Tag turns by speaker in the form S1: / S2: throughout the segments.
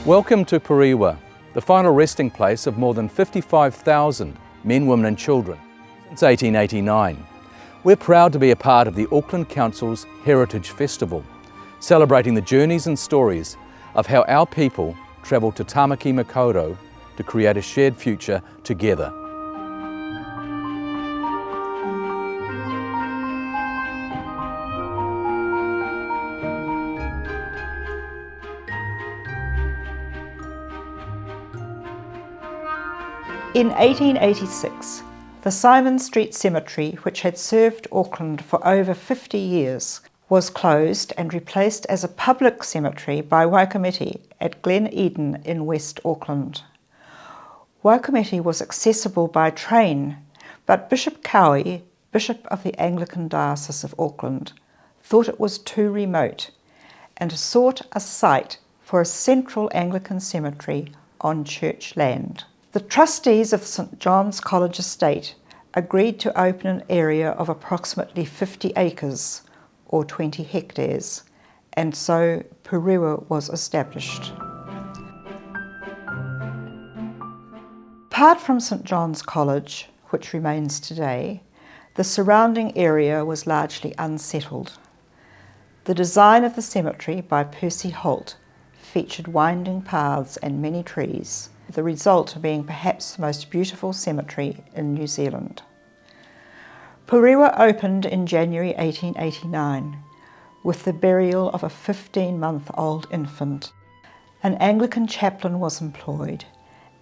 S1: Welcome to Purewa, the final resting place of more than 55,000 men, women and children since 1889. We're proud to be a part of the Auckland Council's Heritage Festival, celebrating the journeys and stories of how our people travelled to Tamaki Makaurau to create a shared future together.
S2: In 1886, the Simon Street Cemetery, which had served Auckland for over 50 years, was closed and replaced as a public cemetery by Waikomete at Glen Eden in West Auckland. Waikomete was accessible by train, but Bishop Cowie, Bishop of the Anglican Diocese of Auckland, thought it was too remote and sought a site for a central Anglican cemetery on church land. The trustees of St John's College Estate agreed to open an area of approximately 50 acres, or 20 hectares, and so Purewa was established. Apart from St John's College, which remains today, the surrounding area was largely unsettled. The design of the cemetery by Percy Holt featured winding paths and many trees, the result being perhaps the most beautiful cemetery in New Zealand. Purewa opened in January 1889 with the burial of a 15-month-old infant. An Anglican chaplain was employed,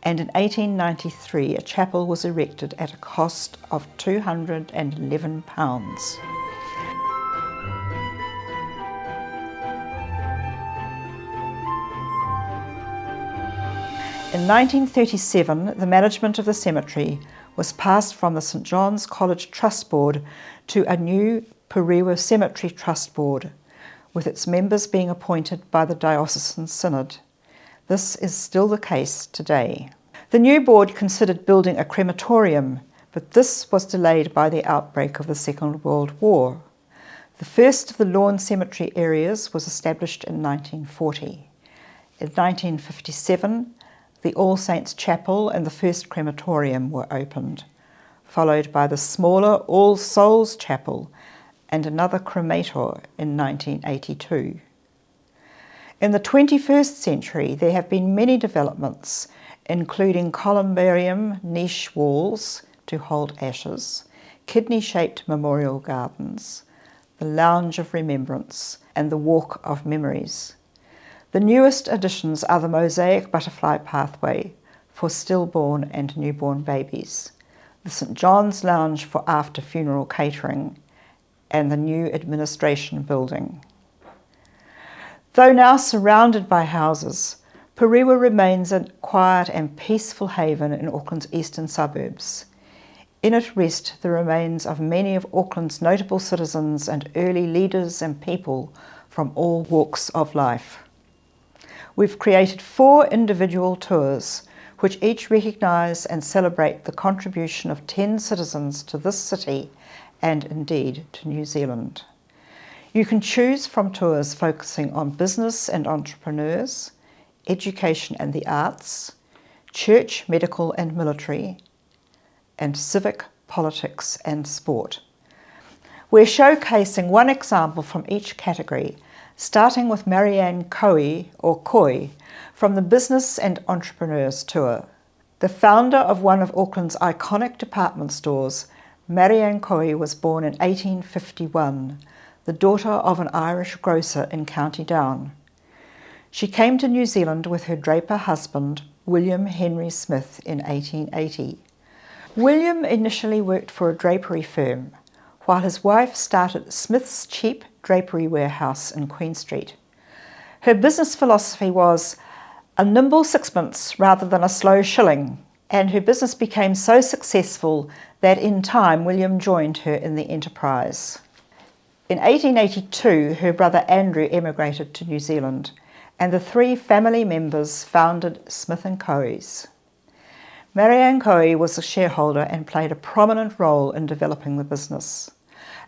S2: and in 1893 a chapel was erected at a cost of £211. In 1937, the management of the cemetery was passed from the St John's College Trust Board to a new Purewa Cemetery Trust Board, with its members being appointed by the Diocesan Synod. This is still the case today. The new board considered building a crematorium, but this was delayed by the outbreak of the Second World War. The first of the lawn cemetery areas was established in 1940. In 1957, the All Saints Chapel and the first crematorium were opened, followed by the smaller All Souls Chapel and another cremator in 1982. In the 21st century, there have been many developments, including columbarium niche walls to hold ashes, kidney-shaped memorial gardens, the Lounge of Remembrance, and the Walk of Memories. The newest additions are the mosaic butterfly pathway for stillborn and newborn babies, the St John's Lounge for after-funeral catering, and the new administration building. Though now surrounded by houses, Purewa remains a quiet and peaceful haven in Auckland's eastern suburbs. In it rest the remains of many of Auckland's notable citizens and early leaders and people from all walks of life. We've created 4 individual tours, which each recognise and celebrate the contribution of 10 citizens to this city and indeed to New Zealand. You can choose from tours focusing on business and entrepreneurs, education and the arts, church, medical and military, and civic, politics and sport. We're showcasing one example from each category, starting with Marianne Cowie, or Koi, from the Business and Entrepreneurs Tour. The founder of one of Auckland's iconic department stores, Marianne Cowie was born in 1851, the daughter of an Irish grocer in County Down. She came to New Zealand with her draper husband, William Henry Smith, in 1880. William initially worked for a drapery firm, while his wife started Smith's Cheap Drapery Warehouse in Queen Street. Her business philosophy was a nimble sixpence rather than a slow shilling, and her business became so successful that in time William joined her in the enterprise. In 1882, her brother Andrew emigrated to New Zealand, and the 3 family members founded Smith & Coe's. Marianne Cowie was a shareholder and played a prominent role in developing the business.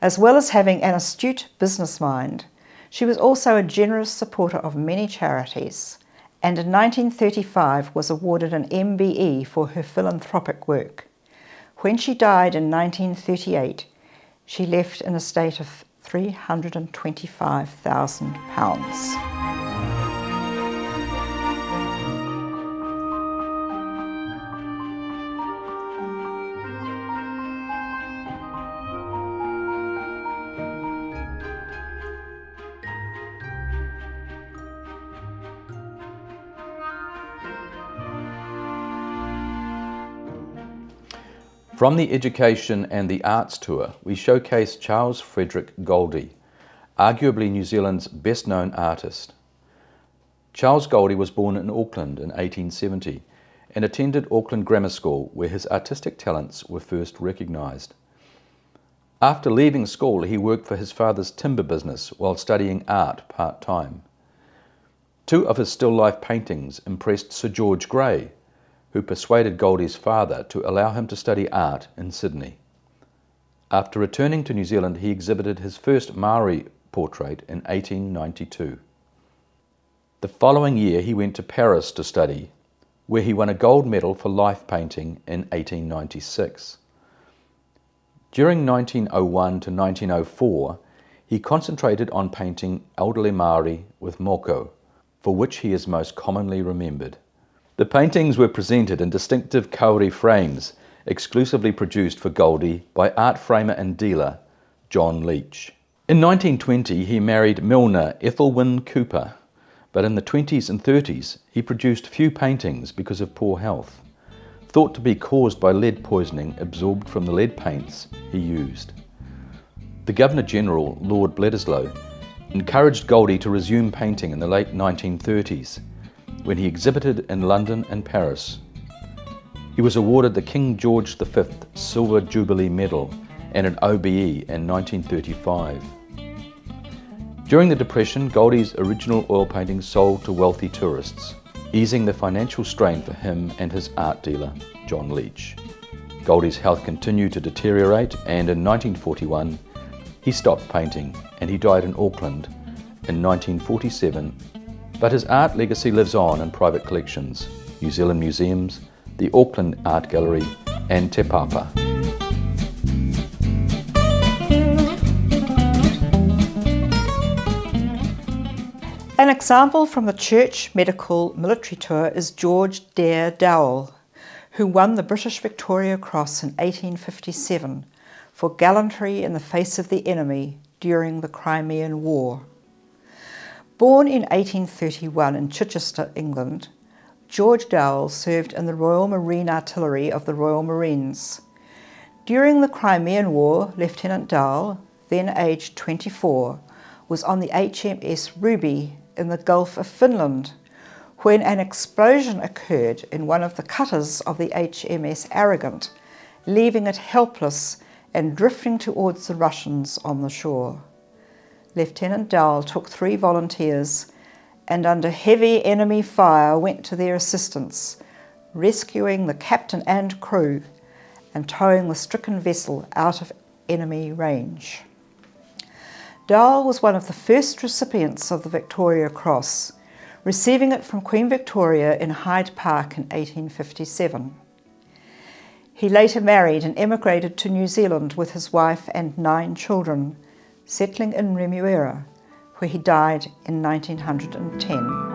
S2: As well as having an astute business mind, she was also a generous supporter of many charities and in 1935 was awarded an MBE for her philanthropic work. When she died in 1938, she left an estate of £325,000.
S1: From the Education and the Arts Tour, we showcase Charles Frederick Goldie, arguably New Zealand's best-known artist. Charles Goldie was born in Auckland in 1870 and attended Auckland Grammar School, where his artistic talents were first recognised. After leaving school, he worked for his father's timber business while studying art part-time. Two of his still-life paintings impressed Sir George Grey, who persuaded Goldie's father to allow him to study art in Sydney. After returning to New Zealand, he exhibited his first Maori portrait in 1892. The following year he went to Paris to study, where he won a gold medal for life painting in 1896. During 1901 to 1904, he concentrated on painting elderly Maori with moko, for which he is most commonly remembered. The paintings were presented in distinctive kauri frames, exclusively produced for Goldie by art framer and dealer John Leach. In 1920 he married Milner Ethelwyn Cooper, but in the 20s and 30s he produced few paintings because of poor health, thought to be caused by lead poisoning absorbed from the lead paints he used. The Governor-General, Lord Bledisloe, encouraged Goldie to resume painting in the late 1930s, when he exhibited in London and Paris. He was awarded the King George V Silver Jubilee Medal and an OBE in 1935. During the Depression, Goldie's original oil paintings sold to wealthy tourists, easing the financial strain for him and his art dealer, John Leach. Goldie's health continued to deteriorate, and in 1941 he stopped painting and he died in Auckland in 1947. But his art legacy lives on in private collections, New Zealand museums, the Auckland Art Gallery and Te Papa.
S2: An example from the Church Medical Military Tour is George Dare Dowell, who won the British Victoria Cross in 1857 for gallantry in the face of the enemy during the Crimean War. Born in 1831 in Chichester, England, George Dowell served in the Royal Marine Artillery of the Royal Marines. During the Crimean War, Lieutenant Dowell, then aged 24, was on the HMS Ruby in the Gulf of Finland when an explosion occurred in one of the cutters of the HMS Arrogant, leaving it helpless and drifting towards the Russians on the shore. Lieutenant Dowell took 3 volunteers and under heavy enemy fire went to their assistance, rescuing the captain and crew and towing the stricken vessel out of enemy range. Dowell was one of the first recipients of the Victoria Cross, receiving it from Queen Victoria in Hyde Park in 1857. He later married and emigrated to New Zealand with his wife and 9 children, settling in Remuera, where he died in 1910.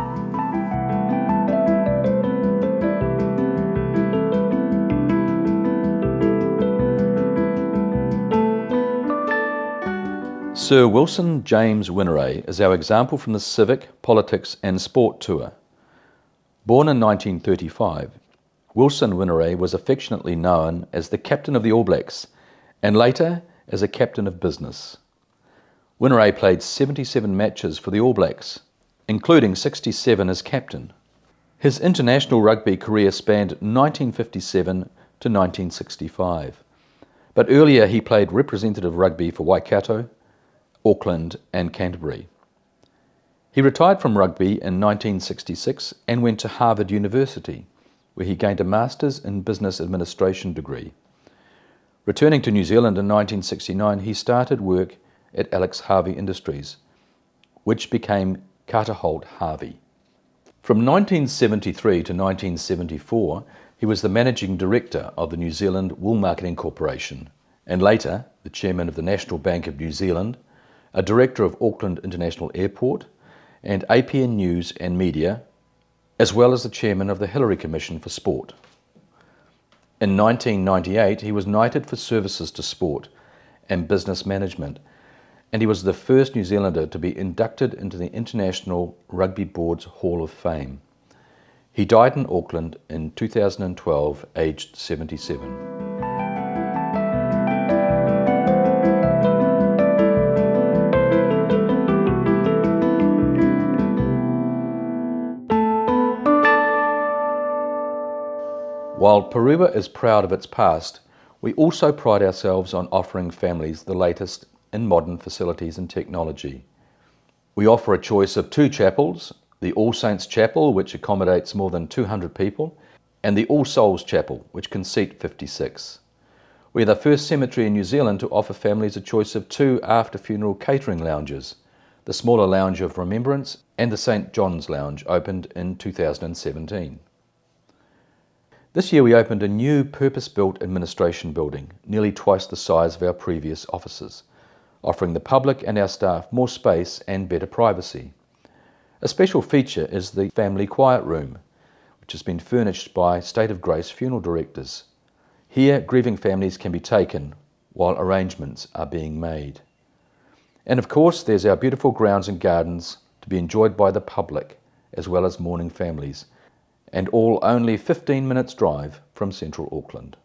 S1: Sir Wilson James Winneray is our example from the Civic, Politics and Sport Tour. Born in 1935, Wilson Winneray was affectionately known as the captain of the All Blacks and later as a captain of business. Winneray played 77 matches for the All Blacks, including 67 as captain. His international rugby career spanned 1957 to 1965, but earlier he played representative rugby for Waikato, Auckland and Canterbury. He retired from rugby in 1966 and went to Harvard University, where he gained a Master's in Business Administration degree. Returning to New Zealand in 1969, he started work at Alex Harvey Industries, which became Carter Holt Harvey. From 1973 to 1974, he was the Managing Director of the New Zealand Wool Marketing Corporation, and later the Chairman of the National Bank of New Zealand, a Director of Auckland International Airport, and APN News and Media, as well as the Chairman of the Hillary Commission for Sport. In 1998, he was knighted for services to sport and business management, and he was the first New Zealander to be inducted into the International Rugby Board's Hall of Fame. He died in Auckland in 2012, aged 77. While Purewa is proud of its past, we also pride ourselves on offering families the latest in modern facilities and technology. We offer a choice of 2 chapels, the All Saints Chapel, which accommodates more than 200 people, and the All Souls Chapel, which can seat 56. We are the first cemetery in New Zealand to offer families a choice of 2 after-funeral catering lounges. The smaller Lounge of Remembrance and the St. John's Lounge opened in 2017. This year we opened a new purpose-built administration building, nearly twice the size of our previous offices, offering the public and our staff more space and better privacy. A special feature is the Family Quiet Room, which has been furnished by State of Grace funeral directors. Here, grieving families can be taken while arrangements are being made. And of course, there's our beautiful grounds and gardens to be enjoyed by the public, as well as mourning families, and all only 15 minutes drive from central Auckland.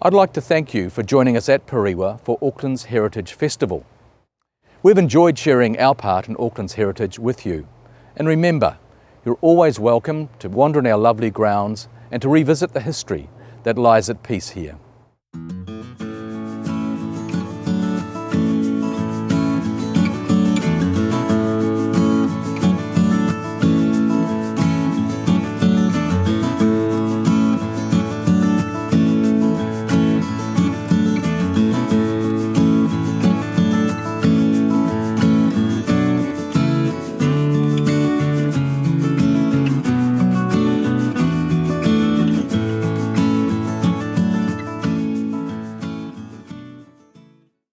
S1: I'd like to thank you for joining us at Purewa for Auckland's Heritage Festival. We've enjoyed sharing our part in Auckland's heritage with you. And remember, you're always welcome to wander in our lovely grounds and to revisit the history that lies at peace here.